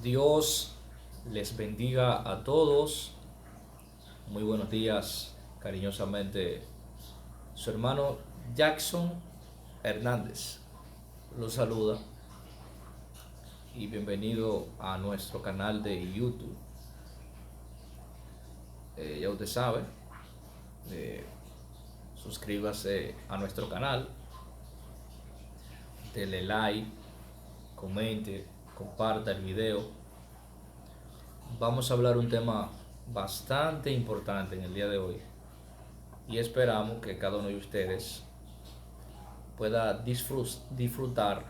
Dios les bendiga a todos. Muy buenos días, cariñosamente. Su hermano Jackson Hernández los saluda y bienvenido a nuestro canal de YouTube. Ya usted sabe, eh, suscríbase a nuestro canal, dele like, comente, comparta el video. Vamos a hablar un tema bastante importante en el día de hoy y esperamos que cada uno de ustedes pueda disfrutar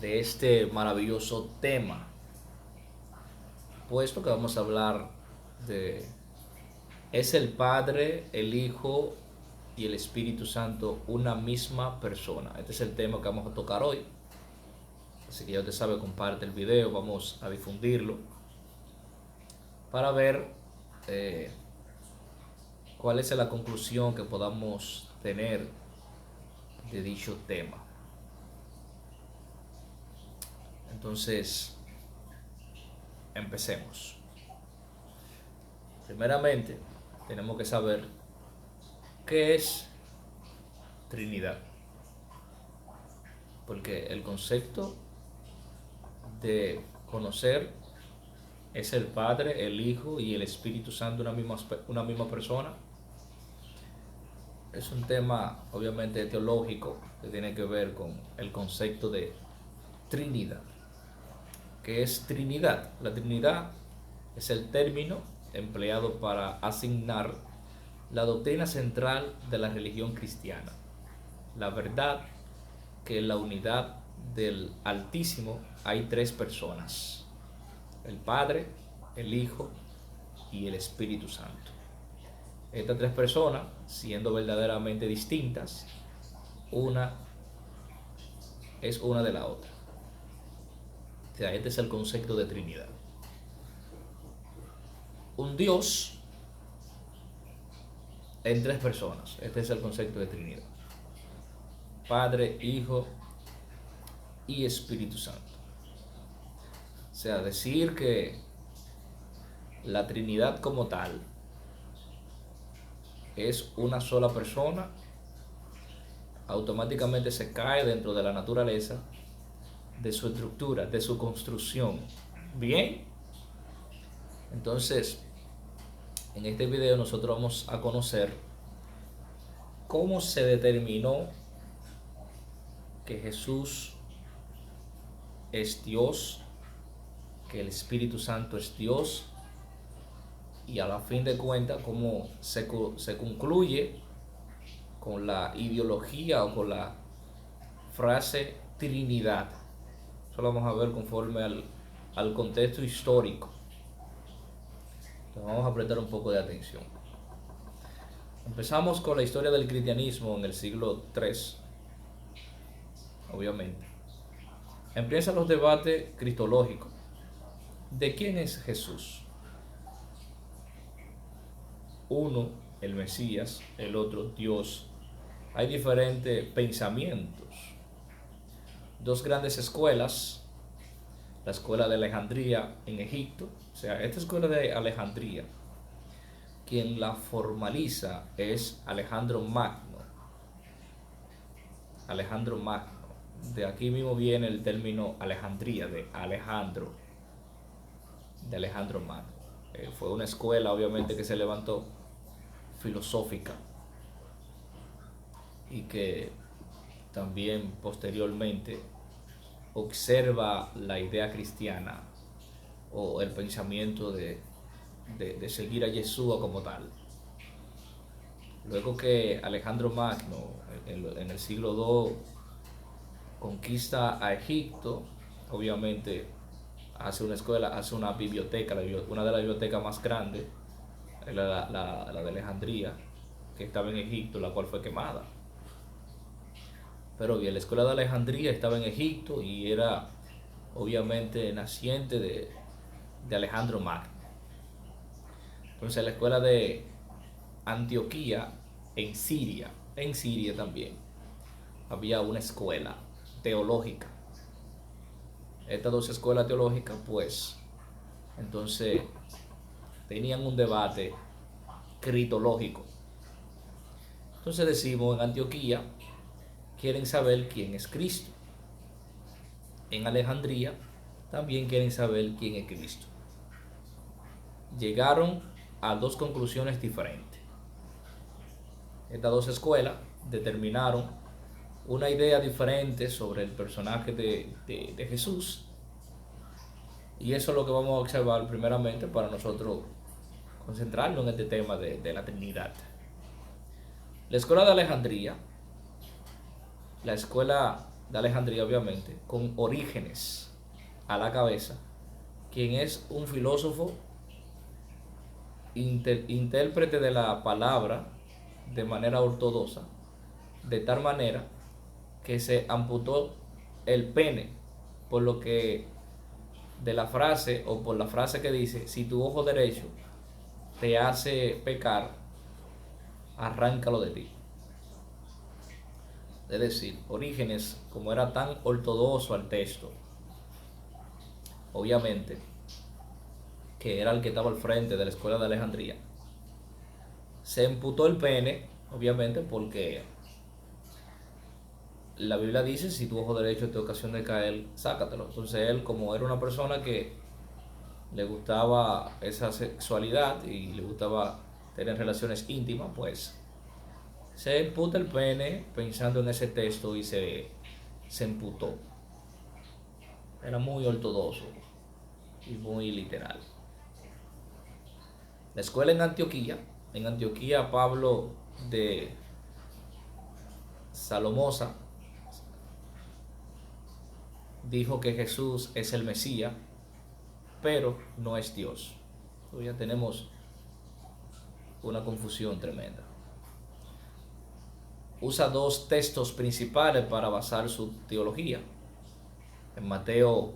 de este maravilloso tema, puesto que vamos a hablar de ¿es el Padre, el Hijo y el Espíritu Santo una misma persona? Este es el tema que vamos a tocar hoy. Así que ya usted sabe, comparte el video, vamos a difundirlo para ver eh, cuál es la conclusión que podamos tener de dicho tema. Entonces, empecemos. Primeramente, tenemos que saber qué es Trinidad, porque el concepto de conocer es el Padre, el Hijo y el Espíritu Santo una misma persona. Es un tema obviamente teológico que tiene que ver con el concepto de Trinidad. ¿Qué es Trinidad? La Trinidad es el término empleado para asignar la doctrina central de la religión cristiana, la verdad que en la unidad del Altísimo hay tres personas: el Padre, el Hijo y el Espíritu Santo. Estas tres personas, siendo verdaderamente distintas, una es una de la otra. O sea, este es el concepto de Trinidad. Un Dios en tres personas. Este es el concepto de Trinidad: Padre, Hijo y Espíritu Santo. O sea, decir que la Trinidad como tal es una sola persona automáticamente se cae dentro de la naturaleza, de su estructura, de su construcción. Bien, entonces en este video nosotros vamos a conocer cómo se determinó que Jesús es Dios, que el Espíritu Santo es Dios, y a la fin de cuentas cómo se concluye con la ideología o con la frase Trinidad. Eso lo vamos a ver conforme al contexto histórico. Entonces vamos a prestar un poco de atención. Empezamos con la historia del cristianismo en el siglo III, obviamente. Empiezan los debates cristológicos. ¿De quién es Jesús? Uno, el Mesías; el otro, Dios. Hay diferentes pensamientos. Dos grandes escuelas: la escuela de Alejandría en Egipto. O sea, esta escuela de Alejandría, quien la formaliza es Alejandro Magno. Alejandro Magno. De aquí mismo viene el término Alejandría, de Alejandro Magno. Fue una escuela obviamente que se levantó filosófica y que también posteriormente observa la idea cristiana o el pensamiento de seguir a Yeshua como tal. Luego que Alejandro Magno en el siglo II conquista a Egipto, obviamente hace una escuela, hace una biblioteca, una de las bibliotecas más grandes, la de Alejandría, que estaba en Egipto, la cual fue quemada. Pero bien, la escuela de Alejandría estaba en Egipto y era obviamente naciente de Alejandro Magno. Entonces la escuela de Antioquía en Siria también había una escuela teológica. estas dos escuelas teológicas, pues, entonces tenían un debate critológico. Entonces decimos, en Antioquía quieren saber quién es Cristo. En Alejandría también quieren saber quién es Cristo. Llegaron a dos conclusiones diferentes. Estas dos escuelas determinaron una idea diferente sobre el personaje de Jesús. Y eso es lo que vamos a observar primeramente para nosotros concentrarnos en este tema de la Trinidad. La escuela de Alejandría, obviamente, con Orígenes a la cabeza, quien es un filósofo intérprete de la palabra de manera ortodoxa, de tal manera que se amputó el pene, por lo que de la frase, o por la frase que dice, si tu ojo derecho te hace pecar, arráncalo de ti. Es decir, Orígenes, como era tan ortodoxo al texto, obviamente, que era el que estaba al frente de la escuela de Alejandría, se amputó el pene, obviamente, porque la Biblia dice, si tu ojo derecho te ocasiona caer, sácatelo. Entonces él, como era una persona que le gustaba esa sexualidad y le gustaba tener relaciones íntimas, pues se emputa el pene pensando en ese texto y se emputó. Era muy ortodoxo y muy literal. La escuela en Antioquía Pablo de Salamosa dijo que Jesús es el Mesías, pero no es Dios. Entonces ya tenemos una confusión tremenda. Usa dos textos principales para basar su teología. En Mateo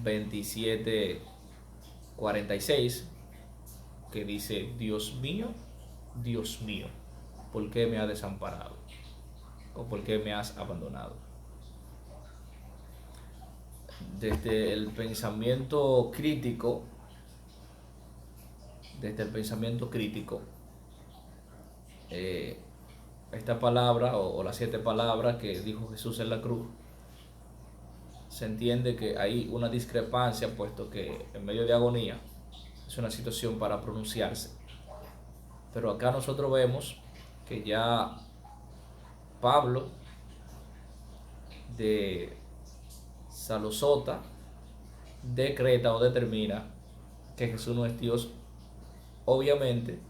27:46, que dice, Dios mío, ¿por qué me has desamparado? ¿O por qué me has abandonado? Desde el pensamiento crítico, esta palabra o las 7 palabras que dijo Jesús en la cruz, se entiende que hay una discrepancia, puesto que en medio de agonía es una situación para pronunciarse. Pero acá nosotros vemos que ya Pablo de Salosota decreta o determina que Jesús no es Dios, obviamente,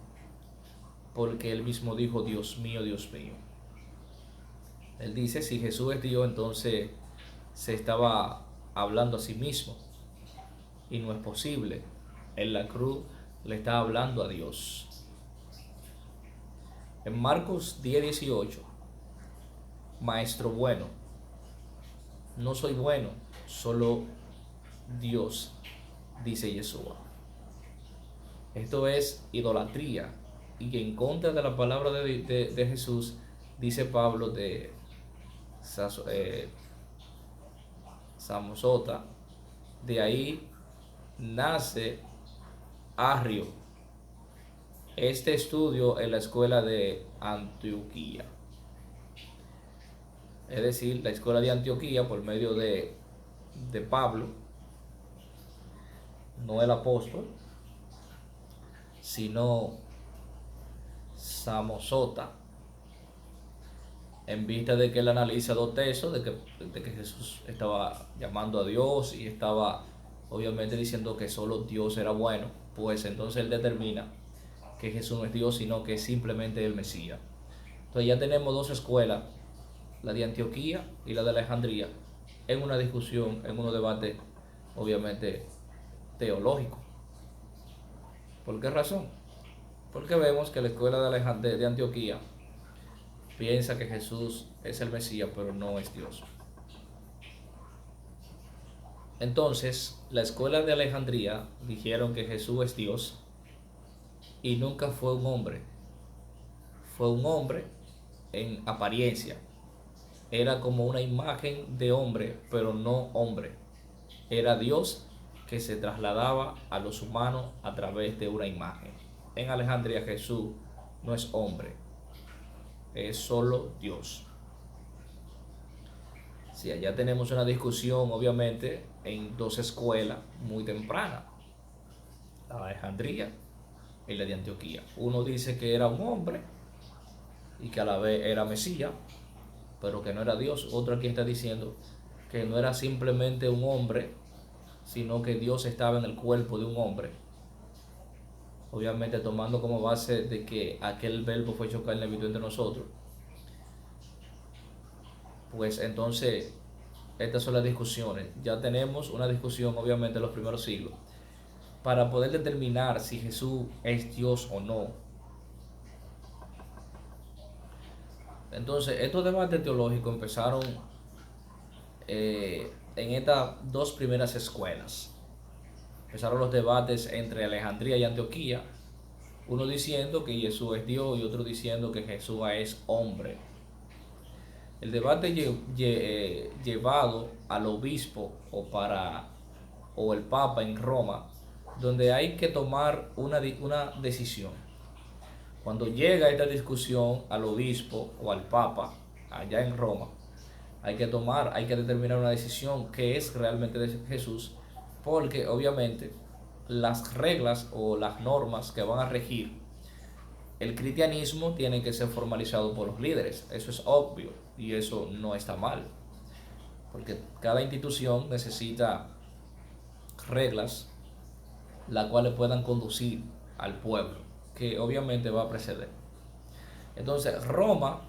porque él mismo dijo, Dios mío, Dios mío. Él dice, si Jesús es Dios, entonces se estaba hablando a sí mismo, y no es posible. En la cruz le está hablando a Dios. En Marcos 10:18, Maestro bueno, no soy bueno, solo Dios, dice Yeshua. Esto es idolatría, y en contra de la palabra de Jesús, dice Pablo de Samosata, de ahí nace Arrio. Este estudio en la escuela de Antioquía, es decir, la escuela de Antioquía, por medio de Pablo, no el apóstol, sino Samosata, en vista de que él analiza dos textos de que Jesús estaba llamando a Dios y estaba obviamente diciendo que solo Dios era bueno, pues entonces él determina que Jesús no es Dios, sino que es simplemente el Mesías. Entonces ya tenemos dos escuelas, la de Antioquía y la de Alejandría, en una discusión, en un debate obviamente teológico. ¿Por qué razón? Porque vemos que la escuela de Antioquía piensa que Jesús es el Mesías, pero no es Dios. Entonces, la escuela de Alejandría dijeron que Jesús es Dios y nunca fue un hombre. Fue un hombre en apariencia. Era como una imagen de hombre, pero no hombre. era Dios que se trasladaba a los humanos a través de una imagen. En Alejandría Jesús no es hombre, es solo Dios. Si allá tenemos una discusión, obviamente, en dos escuelas muy tempranas, la de Alejandría y la de Antioquía. Uno dice que era un hombre y que a la vez era Mesías, pero que no era Dios. Otro aquí está diciendo que no era simplemente un hombre, sino que Dios estaba en el cuerpo de un hombre. Obviamente tomando como base de que aquel verbo fue hecho carne y habitó entre nosotros. Pues entonces, estas son las discusiones. Ya tenemos una discusión, obviamente, en los primeros siglos, para poder determinar si Jesús es Dios o no. Entonces, estos debates teológicos empezaron en estas dos primeras escuelas. Empezaron los debates entre Alejandría y Antioquía, uno diciendo que Jesús es Dios y otro diciendo que Jesús es hombre. El debate llevado al obispo o el papa en Roma, donde hay que tomar una decisión. Cuando llega esta discusión al obispo o al papa allá en Roma, hay que determinar una decisión que es realmente de Jesús, porque obviamente las reglas o las normas que van a regir el cristianismo tienen que ser formalizados por los líderes. Eso es obvio y eso no está mal, porque cada institución necesita reglas las cuales puedan conducir al pueblo, que obviamente va a preceder. Entonces Roma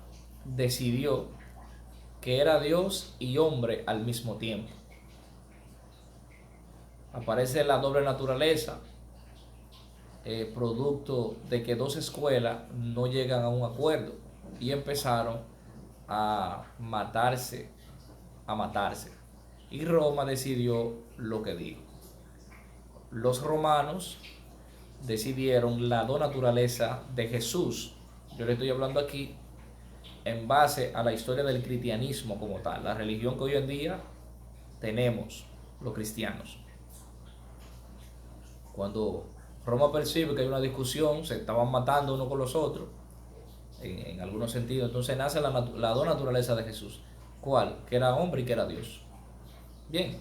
decidió que era Dios y hombre al mismo tiempo. Aparece la doble naturaleza, producto de que dos escuelas no llegan a un acuerdo y empezaron a matarse. Y Roma decidió lo que dijo. Los romanos decidieron la dos naturaleza de Jesús. Yo le estoy hablando aquí en base a la historia del cristianismo como tal, la religión que hoy en día tenemos los cristianos. Cuando Roma percibe que hay una discusión, se estaban matando unos con los otros, en algunos sentidos, entonces nace la dos naturalezas de Jesús. ¿Cuál? Que era hombre y que era Dios. Bien,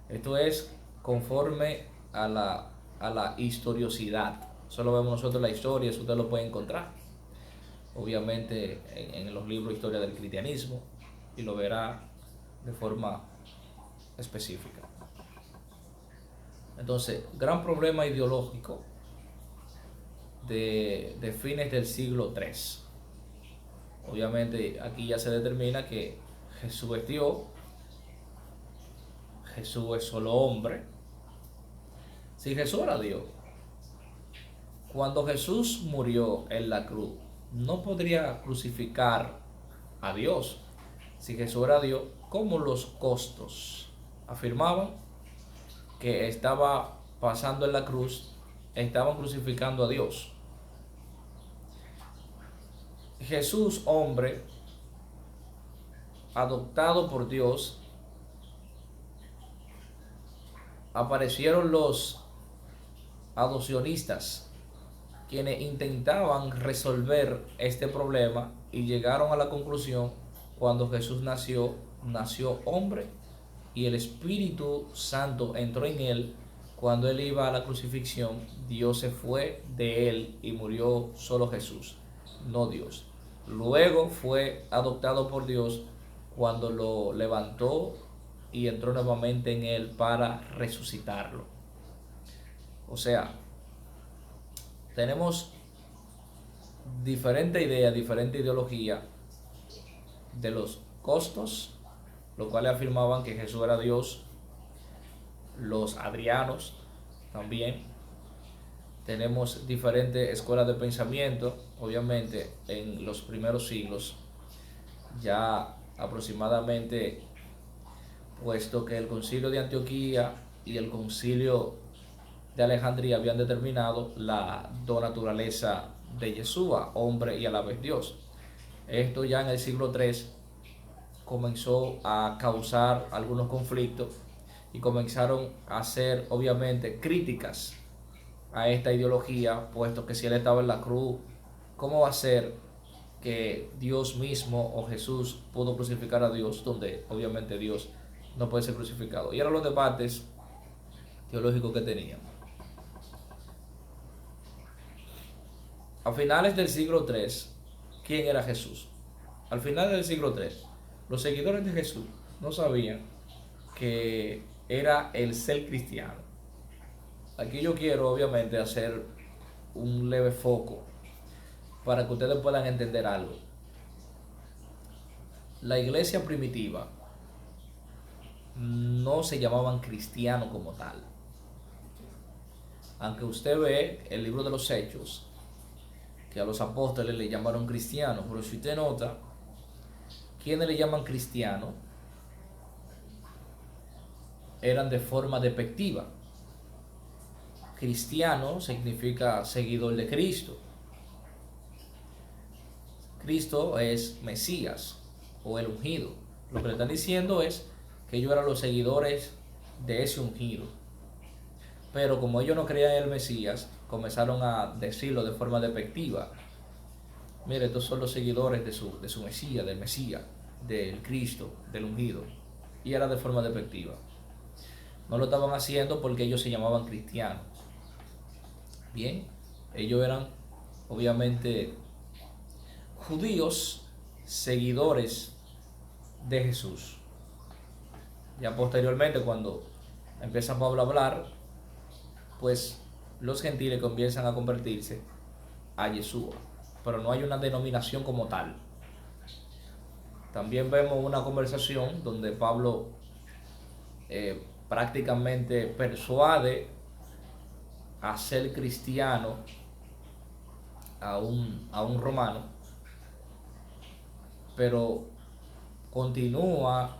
esto es conforme a la historiosidad. Eso lo vemos nosotros en la historia, eso usted lo puede encontrar. Obviamente en los libros de historia del cristianismo, y lo verá de forma específica. Entonces, gran problema ideológico de fines del siglo III. Obviamente aquí ya se determina que Jesús es Dios, Jesús es solo hombre. Si Jesús era Dios, cuando Jesús murió en la cruz, no podría crucificar a Dios. Si Jesús era Dios, ¿cómo los costos afirmaban que estaba pasando en la cruz, estaban crucificando a Dios? Jesús, hombre, adoptado por Dios, aparecieron los adopcionistas, quienes intentaban resolver este problema y llegaron a la conclusión: cuando Jesús nació hombre y el Espíritu Santo entró en él. Cuando él iba a la crucifixión, Dios se fue de él y murió solo Jesús, no Dios. Luego fue adoptado por Dios cuando lo levantó y entró nuevamente en él para resucitarlo. O sea, tenemos diferente idea, diferente ideología de los costos, los cuales afirmaban que Jesús era Dios. Los adrianos también. Tenemos diferentes escuelas de pensamiento, obviamente en los primeros siglos, ya aproximadamente, puesto que el concilio de Antioquía y el concilio de Alejandría habían determinado la dos naturaleza de Yeshua, hombre y a la vez Dios. Esto ya en el siglo III comenzó a causar algunos conflictos y comenzaron a hacer obviamente críticas a esta ideología, puesto que si él estaba en la cruz, ¿cómo va a ser que Dios mismo o Jesús pudo crucificar a Dios, donde obviamente Dios no puede ser crucificado? Y eran los debates teológicos que tenían. A finales del siglo III, ¿quién era Jesús? Al final del siglo III, los seguidores de Jesús no sabían que era el ser cristiano. Aquí yo quiero obviamente hacer un leve foco para que ustedes puedan entender algo. La iglesia primitiva no se llamaban cristianos como tal. Aunque usted ve el libro de los Hechos, que a los apóstoles le llamaron cristianos, pero si usted nota, ¿quiénes le llaman cristianos? Eran de forma despectiva. Cristiano significa seguidor de Cristo. Cristo es Mesías o el ungido. Lo que le están diciendo es que ellos eran los seguidores de ese ungido. Pero como ellos no creían en el Mesías, comenzaron a decirlo de forma despectiva. Mire, estos son los seguidores de su Mesías, del Mesías, del Cristo, del ungido. Y era de forma despectiva. No lo estaban haciendo porque ellos se llamaban cristianos. Bien, ellos eran obviamente judíos, seguidores de Jesús. Ya posteriormente, cuando empieza Pablo a hablar, pues los gentiles comienzan a convertirse a Yeshua, pero no hay una denominación como tal. También vemos una conversación donde Pablo prácticamente persuade a ser cristiano a un romano, pero continúa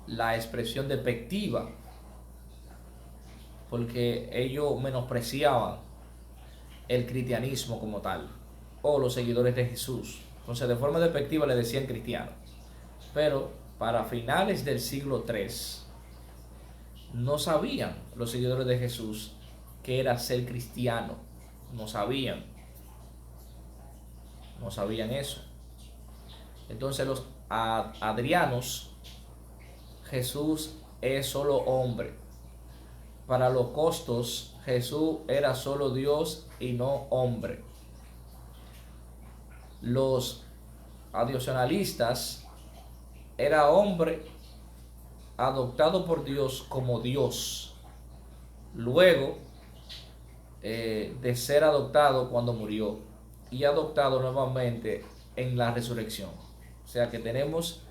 la expresión despectiva porque ellos menospreciaban el cristianismo como tal o los seguidores de Jesús. Entonces de forma despectiva le decían cristiano. Pero para finales del siglo III no sabían los seguidores de Jesús que era ser cristiano. No sabían eso. Entonces los adrianos, Jesús es solo hombre. Para los costos, Jesús era solo Dios y no hombre. Los adicionalistas era hombre adoptado por Dios como Dios, luego de ser adoptado cuando murió y adoptado nuevamente en la resurrección. O sea que tenemos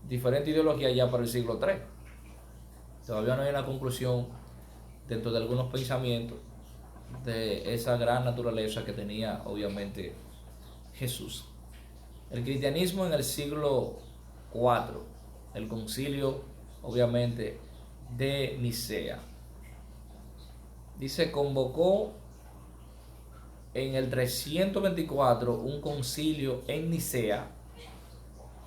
diferente ideología ya para el siglo III. Todavía no hay una conclusión dentro de algunos pensamientos de esa gran naturaleza que tenía obviamente Jesús. El cristianismo en el siglo IV, el concilio obviamente de Nicea, dice, convocó en el 324 un concilio en Nicea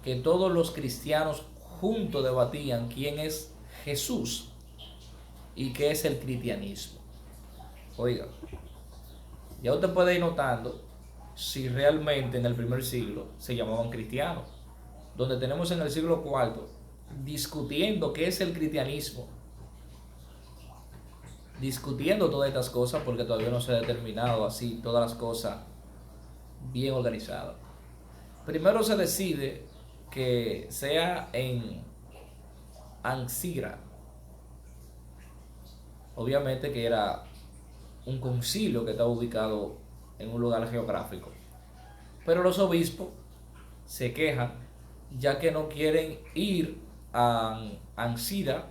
que todos los cristianos juntos debatían quién es Jesús y qué es el cristianismo. Oiga, ya usted puede ir notando si realmente en el primer siglo se llamaban cristianos, donde tenemos en el siglo IV discutiendo qué es el cristianismo, discutiendo todas estas cosas porque todavía no se ha determinado así todas las cosas bien organizadas. Primero se decide que sea en Ancira, obviamente que era un concilio que estaba ubicado en un lugar geográfico, pero los obispos se quejan ya que no quieren ir a Ancira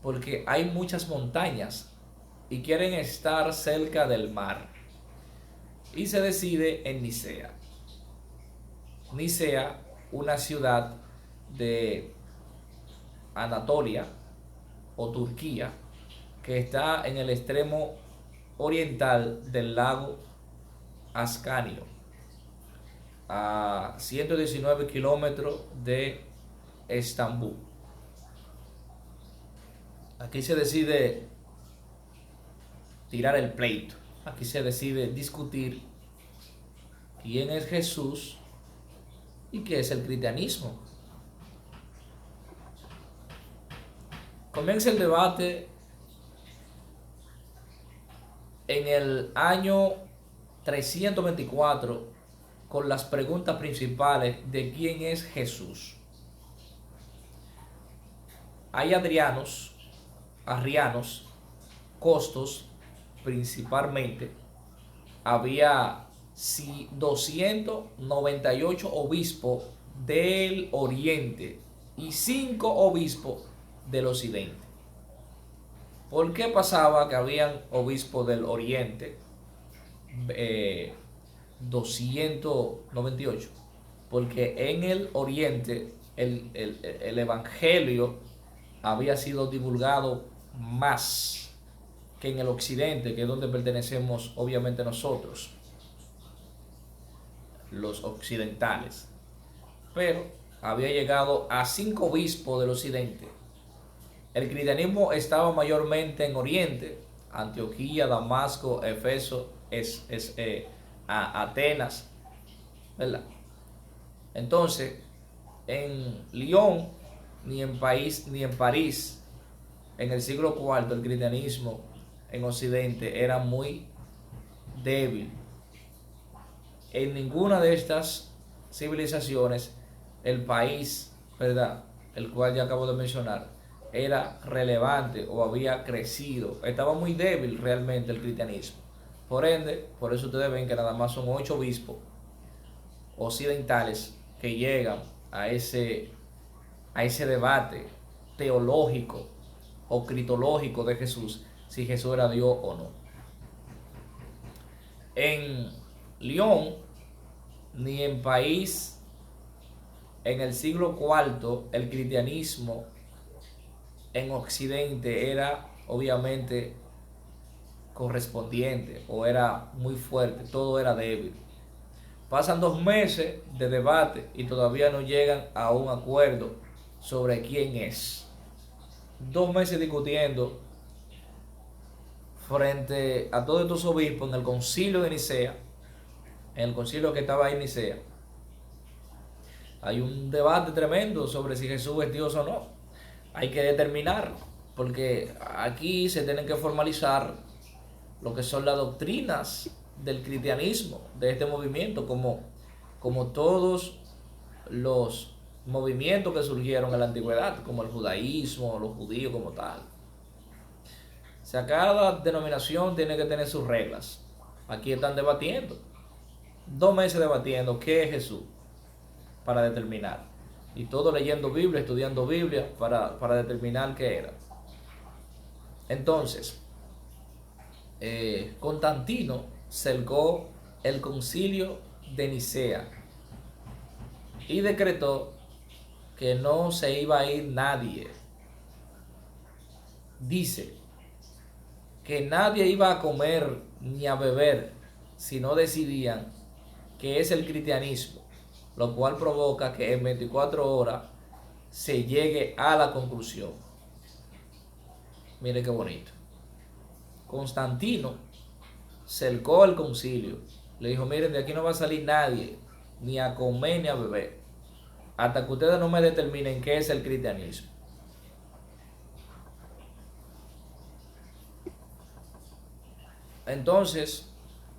porque hay muchas montañas y quieren estar cerca del mar, y se decide en Nicea. Nicea, una ciudad de Anatolia o Turquía que está en el extremo oriental del lago Ascanio, a 119 kilómetros de Estambul. Aquí se decide tirar el pleito. Aquí se decide discutir quién es Jesús y qué es el cristianismo. Comienza el debate en el año 324 con las preguntas principales de quién es Jesús. Hay arrianos, costos principalmente. Había 298 obispos del oriente y 5 obispos del occidente. ¿Por qué pasaba que habían obispos del oriente 298? Porque en el oriente el evangelio había sido divulgado más que en el occidente, que es donde pertenecemos obviamente nosotros, los occidentales. Pero había llegado a 5 obispos del occidente. El cristianismo estaba mayormente en oriente: Antioquía, Damasco, Efeso, Atenas, ¿verdad? Entonces, en Lyon, ni en París, en el siglo IV, el cristianismo en occidente era muy débil. En ninguna de estas civilizaciones el país, ¿verdad?, el cual ya acabo de mencionar, era relevante o había crecido. Estaba muy débil realmente el cristianismo. Por ende, por eso ustedes ven que nada más son 8 obispos occidentales que llegan a ese debate teológico o critológico de Jesús, si Jesús era Dios o no. En Lyon, ni en París, en el siglo IV, el cristianismo en occidente era obviamente correspondiente o era muy fuerte, todo era débil. Pasan 2 meses de debate y todavía no llegan a un acuerdo sobre quién es. 2 meses discutiendo frente a todos estos obispos en el concilio de Nicea, en el concilio que estaba ahí en Nicea. Hay un debate tremendo sobre si Jesús es Dios o no. Hay que determinar, porque aquí se tienen que formalizar lo que son las doctrinas del cristianismo, de este movimiento, como todos los movimientos que surgieron en la antigüedad, como el judaísmo, los judíos como tal. O sea, cada denominación tiene que tener sus reglas. Aquí están debatiendo, 2 meses debatiendo qué es Jesús, para determinar. Y todo leyendo Biblia, estudiando Biblia, para determinar qué era. Entonces, Constantino cercó el concilio de Nicea y decretó que no se iba a ir nadie. Dice que nadie iba a comer ni a beber si no decidían qué es el cristianismo, lo cual provoca que en 24 horas se llegue a la conclusión. Mire qué bonito. Constantino cercó el concilio, le dijo: miren, de aquí no va a salir nadie ni a comer ni a beber hasta que ustedes no me determinen qué es el cristianismo. Entonces,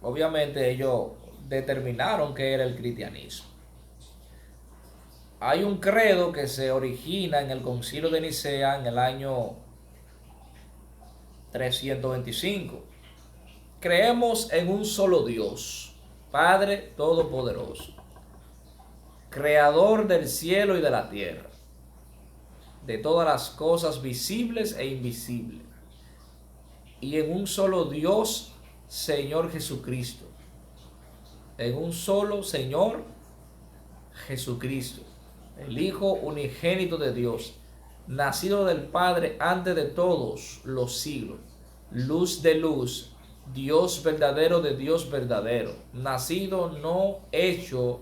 obviamente ellos determinaron qué era el cristianismo. Hay un credo que se origina en el concilio de Nicea en el año 325. Creemos en un solo Dios, Padre Todopoderoso, Creador del cielo y de la tierra, de todas las cosas visibles e invisibles, y en un solo Dios, Señor Jesucristo, en un solo Señor Jesucristo, el Hijo unigénito de Dios, nacido del Padre antes de todos los siglos, luz de luz, Dios verdadero de Dios verdadero, nacido, no hecho,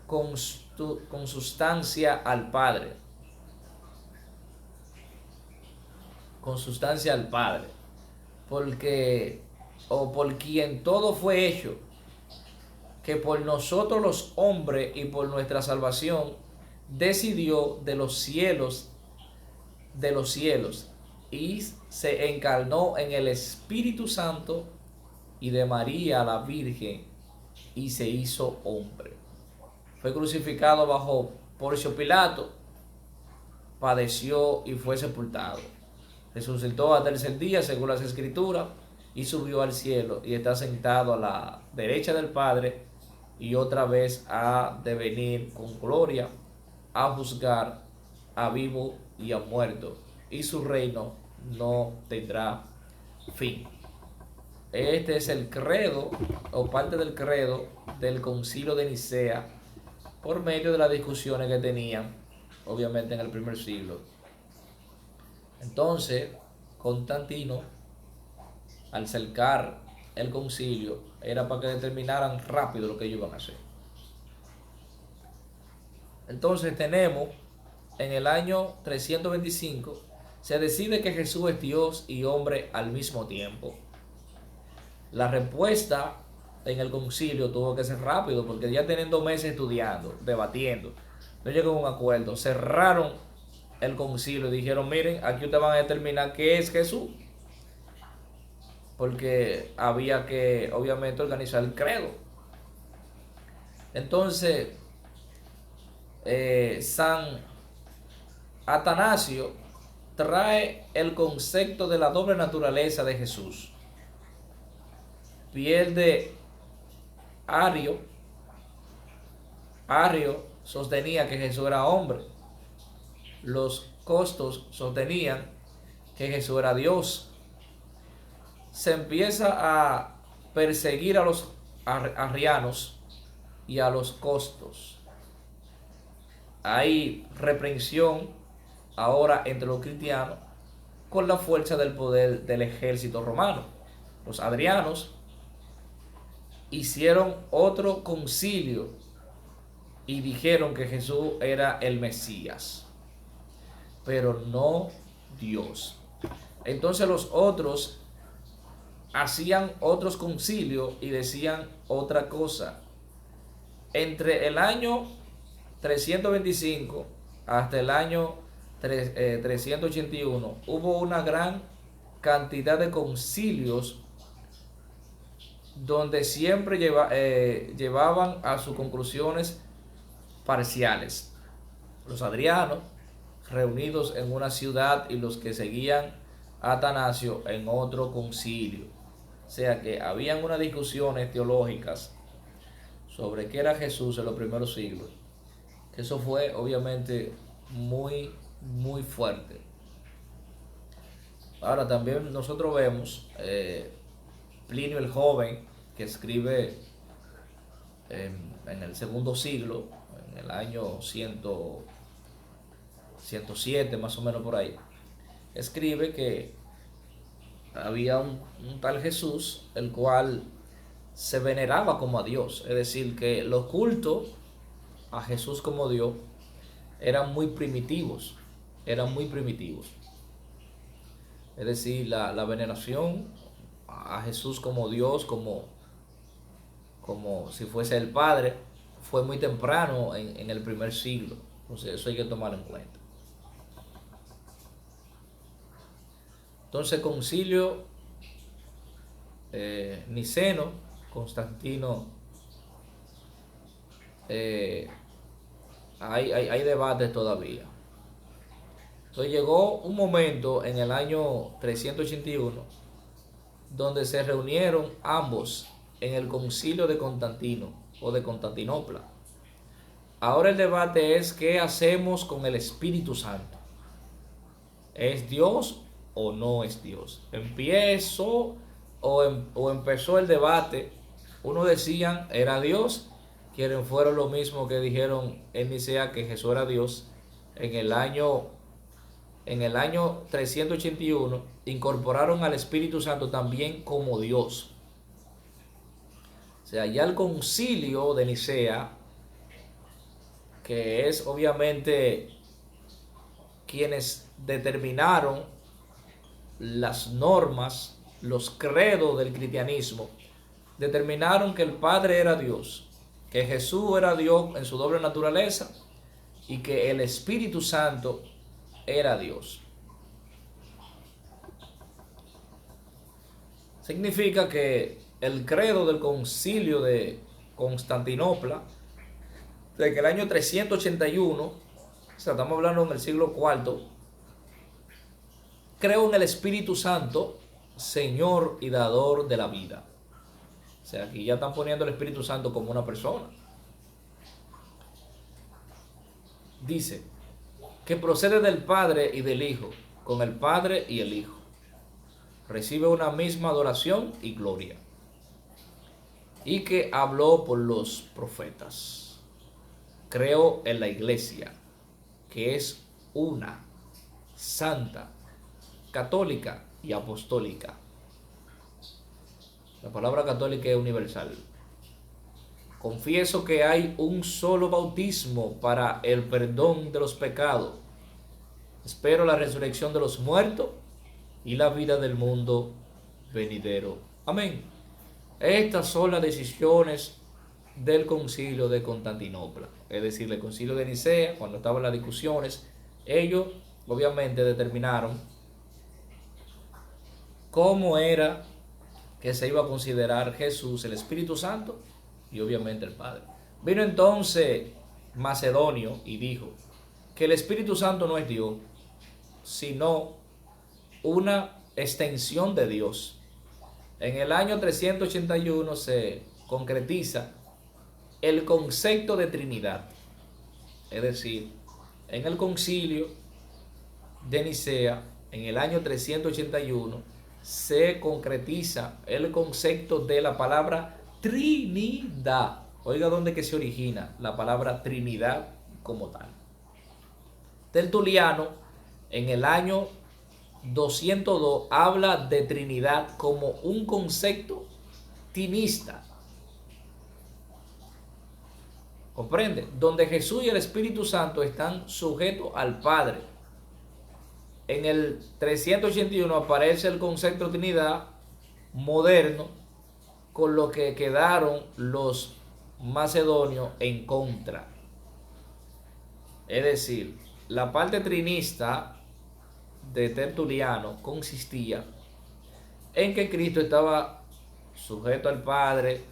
con sustancia al Padre. consustancia al Padre, porque o por quien todo fue hecho, que por nosotros los hombres y por nuestra salvación decidió de los cielos, y se encarnó en el Espíritu Santo y de María la Virgen, y se hizo hombre. Fue crucificado bajo Poncio Pilato, padeció y fue sepultado. Resucitó al tercer día según las Escrituras y subió al cielo y está sentado a la derecha del Padre, y otra vez ha de venir con gloria a juzgar a vivo y a muerto, y su reino no tendrá fin. Este es el credo, o parte del credo, del Concilio de Nicea, por medio de las discusiones que tenían, obviamente, en el primer siglo. Entonces, Constantino, al cercar el concilio, era para que determinaran rápido lo que ellos iban a hacer. Entonces tenemos, en el año 325, se decide que Jesús es Dios y hombre al mismo tiempo. La respuesta en el concilio tuvo que ser rápido, porque ya teniendo meses estudiando, debatiendo, no llegó a un acuerdo, cerraron el concilio y dijeron: miren, aquí ustedes van a determinar qué es Jesús, porque había que obviamente organizar el credo. Entonces San Atanasio trae el concepto de la doble naturaleza de Jesús. Pierde Ario sostenía que Jesús era hombre. Los Costos sostenían que Jesús era Dios. Se empieza a perseguir a los arrianos y a los Costos. Hay reprensión ahora entre los cristianos con la fuerza del poder del ejército romano. Los adrianos hicieron otro concilio y dijeron que Jesús era el Mesías, pero no Dios. Entonces los otros hacían otros concilios y decían otra cosa. Entre el año 325 hasta el año 381 hubo una gran cantidad de concilios donde siempre llevaban a sus conclusiones parciales. Los adrianos reunidos en una ciudad y los que seguían a Atanasio en otro concilio. O sea que habían unas discusiones teológicas sobre qué era Jesús en los primeros siglos. Eso fue obviamente muy, muy fuerte. Ahora también nosotros vemos Plinio el Joven, que escribe en el segundo siglo, en el año 107 más o menos por ahí, escribe que había un tal Jesús, el cual se veneraba como a Dios. Es decir, que los cultos a Jesús como Dios eran muy primitivos. Es decir, la veneración a Jesús como Dios, como si fuese el Padre, fue muy temprano en el primer siglo. Entonces eso hay que tomarlo en cuenta. Entonces concilio niceno, Constantino, hay debates todavía. Entonces llegó un momento en el año 381 donde se reunieron ambos en el concilio de Constantino o de Constantinopla. Ahora el debate es: ¿qué hacemos con el Espíritu Santo? ¿Es Dios o no es Dios? Empezó el debate. Unos decían era Dios, quienes fueron lo mismo que dijeron en Nicea que Jesús era Dios. En el año 381 incorporaron al Espíritu Santo también como Dios. O sea, ya el concilio de Nicea, que es obviamente quienes determinaron las normas, los credos del cristianismo determinaron que el Padre era Dios, que Jesús era Dios en su doble naturaleza y que el Espíritu Santo era Dios. Significa que el credo del concilio de Constantinopla, de que el año 381, o sea, estamos hablando en el siglo IV, creo en el Espíritu Santo, Señor y dador de la vida. O sea, aquí ya están poniendo el Espíritu Santo como una persona. Dice que procede del Padre y del Hijo, con el Padre y el Hijo. Recibe una misma adoración y gloria. Y que habló por los profetas. Creo en la iglesia, que es una, santa, católica y apostólica. La palabra católica es universal. Confieso que hay un solo bautismo para el perdón de los pecados. Espero la resurrección de los muertos y la vida del mundo venidero. Amén. Estas son las decisiones del concilio de Constantinopla. Es decir, el concilio de Nicea, cuando estaban las discusiones, ellos obviamente determinaron cómo era que se iba a considerar Jesús, el Espíritu Santo y obviamente el Padre. Vino entonces Macedonio y dijo que el Espíritu Santo no es Dios, sino una extensión de Dios. En el año 381 se concretiza el concepto de Trinidad. Es decir, en el concilio de Nicea, en el año 381, se concretiza el concepto de la palabra Trinidad. Oiga dónde que se origina la palabra Trinidad como tal. Tertuliano, en el año 202, habla de Trinidad como un concepto tinista. ¿Comprende? Donde Jesús y el Espíritu Santo están sujetos al Padre. En el 381 aparece el concepto de Trinidad moderno, con lo que quedaron los macedonios en contra. Es decir, la parte trinista de Tertuliano consistía en que Cristo estaba sujeto al Padre,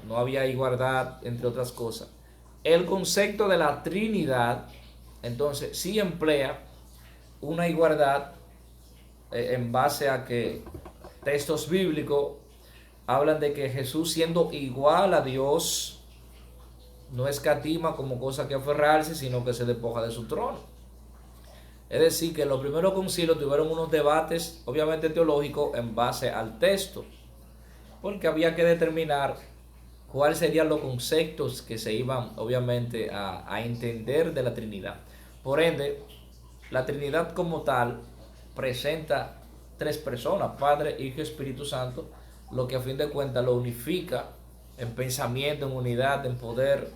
no había igualdad, entre otras cosas. El concepto de la Trinidad, entonces, sí emplea una igualdad en base a que textos bíblicos hablan de que Jesús, siendo igual a Dios, no escatima como cosa que aferrarse, sino que se despoja de su trono. Es decir, que en los primeros concilios tuvieron unos debates, obviamente teológicos, en base al texto, porque había que determinar cuáles serían los conceptos que se iban, obviamente, a entender de la Trinidad. Por ende, la Trinidad como tal presenta tres personas, Padre, Hijo y Espíritu Santo, lo que a fin de cuentas lo unifica en pensamiento, en unidad, en poder,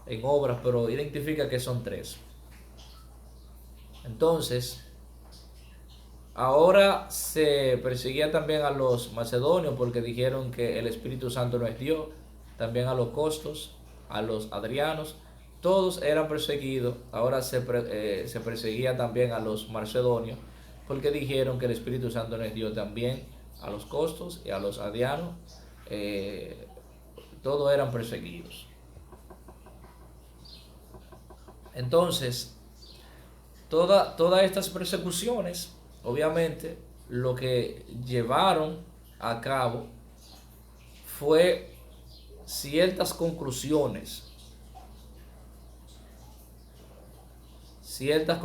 en obras, pero identifica que son tres. Entonces, ahora se perseguía también a los macedonios porque dijeron que el Espíritu Santo no es Dios, también a los costos, a los adrianos, todos eran perseguidos. Ahora se perseguía también a los macedonios porque dijeron que el Espíritu Santo no es Dios, también a los costos y a los adrianos, todos eran perseguidos. Entonces, todas estas persecuciones, obviamente, lo que llevaron a cabo fue ciertas conclusiones. Estas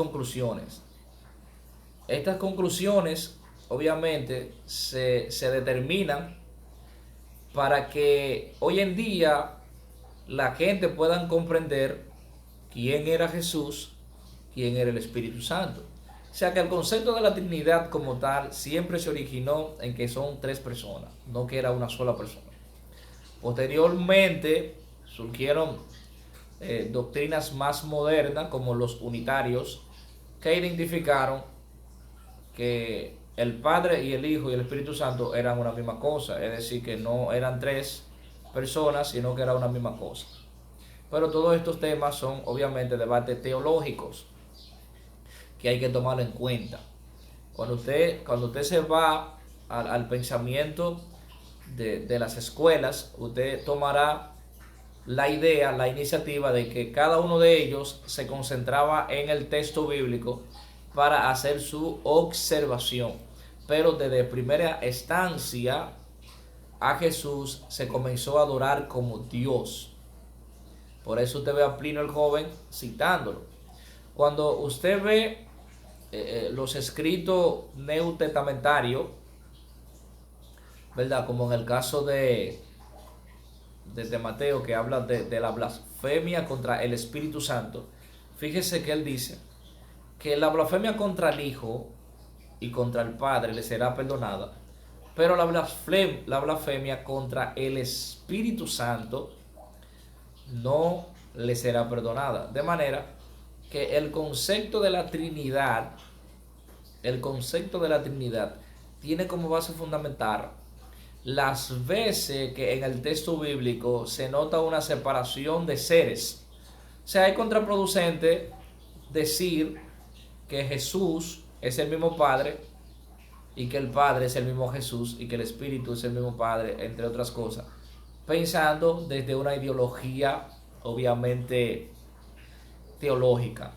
conclusiones, obviamente, se determinan para que hoy en día la gente pueda comprender quién era Jesús, quién era el Espíritu Santo. O sea que el concepto de la Trinidad como tal siempre se originó en que son tres personas, no que era una sola persona. Posteriormente surgieron doctrinas más modernas como los unitarios, que identificaron que el Padre y el Hijo y el Espíritu Santo eran una misma cosa, es decir, que no eran tres personas, sino que era una misma cosa. Pero todos estos temas son obviamente debates teológicos que hay que tomarlo en cuenta. Cuando usted se va al pensamiento de las escuelas, usted tomará la idea, la iniciativa de que cada uno de ellos se concentraba en el texto bíblico para hacer su observación. Pero desde primera instancia a Jesús se comenzó a adorar como Dios. Por eso usted ve a Plinio el joven citándolo. Cuando usted ve los escritos neotestamentarios, ¿verdad? Como en el caso de Mateo, que habla de la blasfemia contra el Espíritu Santo. Fíjese que él dice que la blasfemia contra el Hijo y contra el Padre le será perdonada, pero la blasfemia contra el Espíritu Santo no le será perdonada. De manera que el concepto de la Trinidad tiene como base fundamental las veces que en el texto bíblico se nota una separación de seres. O sea, es contraproducente decir que Jesús es el mismo Padre y que el Padre es el mismo Jesús y que el Espíritu es el mismo Padre, entre otras cosas, pensando desde una ideología obviamente teológica.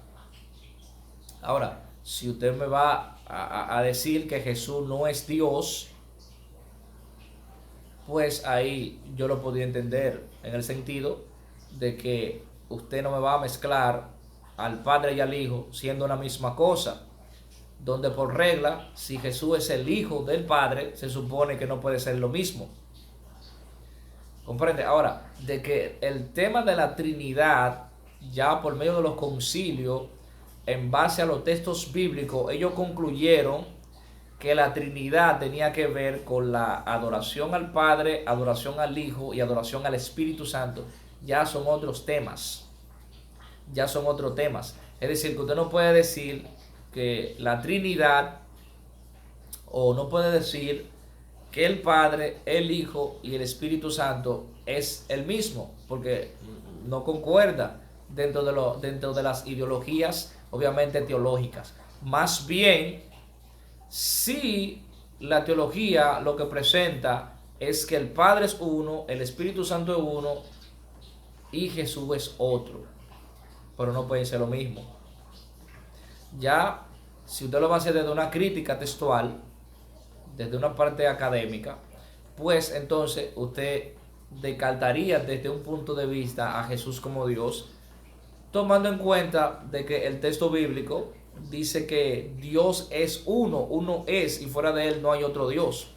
Ahora, si usted me va a decir que Jesús no es Dios, pues ahí yo lo podría entender en el sentido de que usted no me va a mezclar al Padre y al Hijo siendo una misma cosa, donde por regla, si Jesús es el Hijo del Padre, se supone que no puede ser lo mismo. ¿Comprende? Ahora, de que el tema de la Trinidad, ya por medio de los concilios, en base a los textos bíblicos, ellos concluyeron que la Trinidad tenía que ver con la adoración al Padre, adoración al Hijo y adoración al Espíritu Santo. Ya son otros temas. Es decir, que usted no puede decir que la Trinidad, o no puede decir que el Padre, el Hijo y el Espíritu Santo es el mismo, porque no concuerda dentro de las ideologías obviamente teológicas. Más bien, si la teología lo que presenta es que el Padre es uno, el Espíritu Santo es uno y Jesús es otro, pero no puede ser lo mismo. Ya, si usted lo va a hacer desde una crítica textual, desde una parte académica, pues entonces usted descartaría desde un punto de vista a Jesús como Dios, tomando en cuenta de que el texto bíblico dice que Dios es uno es, y fuera de él no hay otro Dios.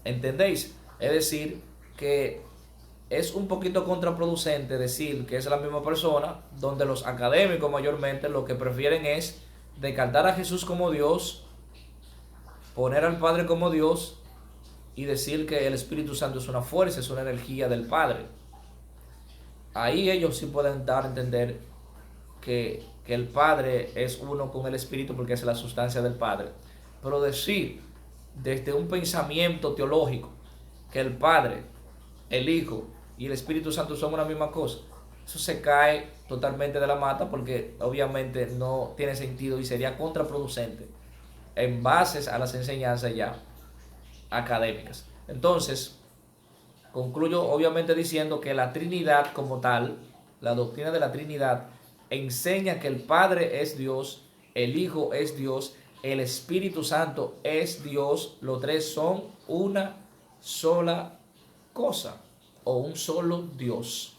¿Entendéis? Es decir, que es un poquito contraproducente decir que es la misma persona, donde los académicos mayormente lo que prefieren es descartar a Jesús como Dios, poner al Padre como Dios y decir que el Espíritu Santo es una fuerza, es una energía del Padre. Ahí ellos sí pueden dar a entender que el Padre es uno con el Espíritu porque es la sustancia del Padre. Pero decir desde un pensamiento teológico que el Padre, el Hijo y el Espíritu Santo son una misma cosa, eso se cae totalmente de la mata, porque obviamente no tiene sentido y sería contraproducente en bases a las enseñanzas ya académicas. Entonces, concluyo obviamente diciendo que la Trinidad como tal, la doctrina de la Trinidad, enseña que el Padre es Dios, el Hijo es Dios, el Espíritu Santo es Dios, los tres son una sola cosa o un solo Dios.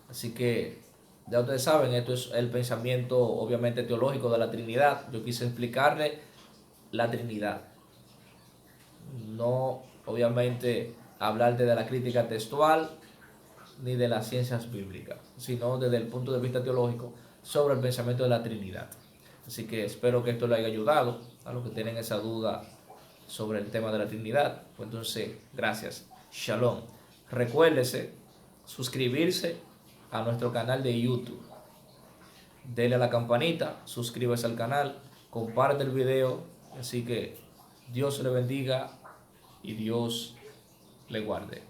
Así que ya ustedes saben, esto es el pensamiento obviamente teológico de la Trinidad. Yo quise explicarle la Trinidad, no obviamente hablarte de la crítica textual ni de las ciencias bíblicas, sino desde el punto de vista teológico sobre el pensamiento de la Trinidad. Así que espero que esto le haya ayudado a los que tienen esa duda sobre el tema de la Trinidad. Pues entonces, gracias. Shalom. Recuérdese suscribirse a nuestro canal de YouTube. Dele a la campanita, suscríbase al canal comparte el video. Así que Dios le bendiga y Dios le guarde.